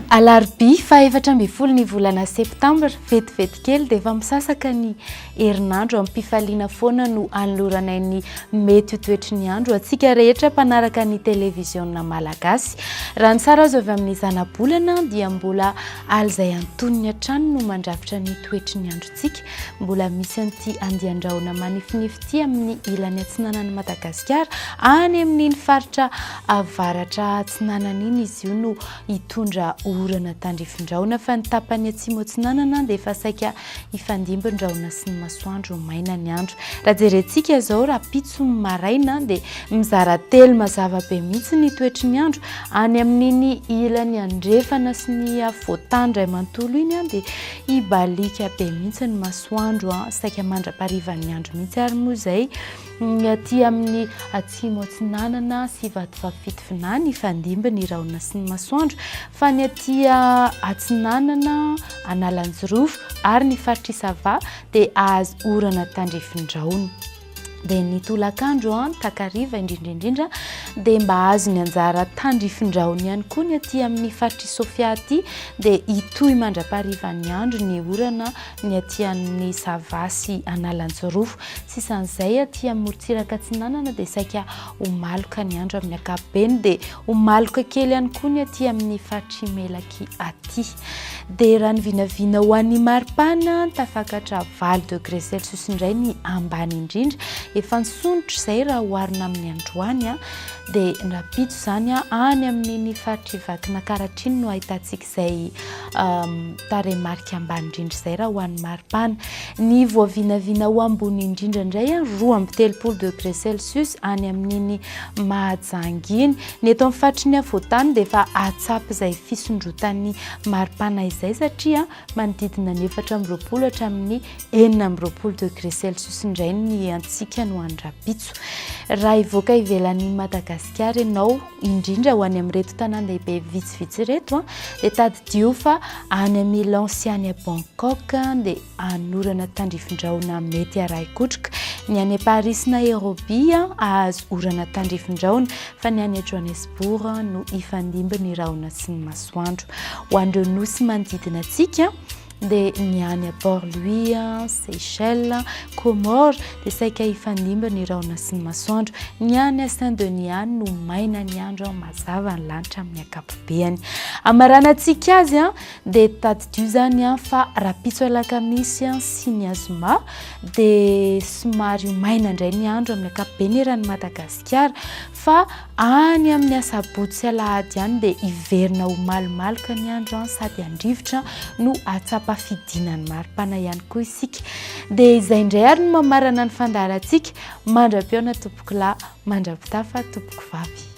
Alarobia faha-efatra ambin'ny folo ny volana septambra vetivety kely dia efa misasaka ny herinandro amin'ny mpifaliana foana no anoloranay ny mety ho toetry ny andro antsika rehetra mpanaraka ny televiziona malagasy. Raha ny sara azo avy amin'ny zana-bolana dia mbola alizay antonony hatrany no mandrafitra ny toetry ny androntsika. Mbola misy an'ity andian-drahona manifinify ity amin'ny ilany atsinanan'i Madagasikara any amin'iny faritra avaratra atsinanana iny izy io no hitondra orana tandrifin-drahona fa ny tapany atsimo atsinanana dia efa saika hifandimbin-drahona sy ny masoandro maina ny andro. Raha jerentsika izao raha pitso maraina dia mizara telo mazava be mihitsy ny toetry ny andro any amin'iny ilany andrefana sy ny voatandray manontolo iny dia hibalika be mihitsy ny masoandro saika mandra-parivan'ny andro mihitsy ary moa izay aty amin'ny atsimo atsinanana sy vatovavitovina hifandimbin ny rahona sy ny masoandro fa ny aty atsinanana Analanjirofo ary ny faritra Isava dia azo orana tandrifin-drahona. Dia ny tolakandro takariva indrindra dia mba azo ny anjara tandrifin-drahona ihany koa ny aty amin'ny faritra Sofia aty dia hitohy mandra-parivan'ny andro ny orana ny aty amin'ny Isava sy Analanjirofo. Sisan'izay aty amin'ny morontsiraka atsinanana dia saika ho maloka ny andro amin'ny ankapobeny dia ho maloka kely ihany koa ny aty amin'ny faritra Melaky aty. Dia raha ny vinavina ho an'ny maripana tafakatra 20 degré Celsius indray ny ambany indrindra. Efa nisondrotra izay raha hoarina amin'ny androany dia rapito izany any amin'iny faritra Ivakina Karatriny no ahitantsika izay tarehimarika ambany indrindra izay raha ho an'ny maripana. Ny voavinavina ho ambony indrindra indray 2.30 degré Celsius any amin'iny Mahajanga iny. Ny eto amin'ny faritra ny Havoatany dia efa atsapy izay fisondrotan'ny maripana izay satria manodidina ny 4.20 hatramin'ny 4.20 degré Celsius indray ny antsika no andrapitso. Raha ivoaka ivelan'ny Madagasikara ianao indrindra ho any amin'ireto tanan-dehibe vitsivitsy ireto dia tadidio fa any amin'ny Lanciany Bangkok dia anorana tandrifin-drahona mety araikotroka. Ny any Paris na Nairobi azo orana tandrifin-drahona fa ny any Johannesburg no hifandimbin ny rahona sy ny masoandro. Ho an'ireo nosy manodidina antsika dia ny any Port-Louis, Seychelles, Comores dia saika hifandimbin ny rahona sy ny masoandro. Ny any Saint-Denis any no maina ny andro mazava ny lanitra amin'ny ankapobeny. Amaranantsika azy dia tadidio izany fa rapitso alakamisy sy ny azoma dia somary maina indray ny andro amin'ny ankapobeny eran'ny Madagasikara fa any amin'ny asabotsy sy alahady any dia hiverina ho malomaloka ny andro sady andrivotra no atsapa-fidinan'ny maripana ihany koa isika. Dia izay indray ary no mamarana ny fandaharantsika. Mandra-piona tompoko lahy, mandra-pitafa tompoko vavy.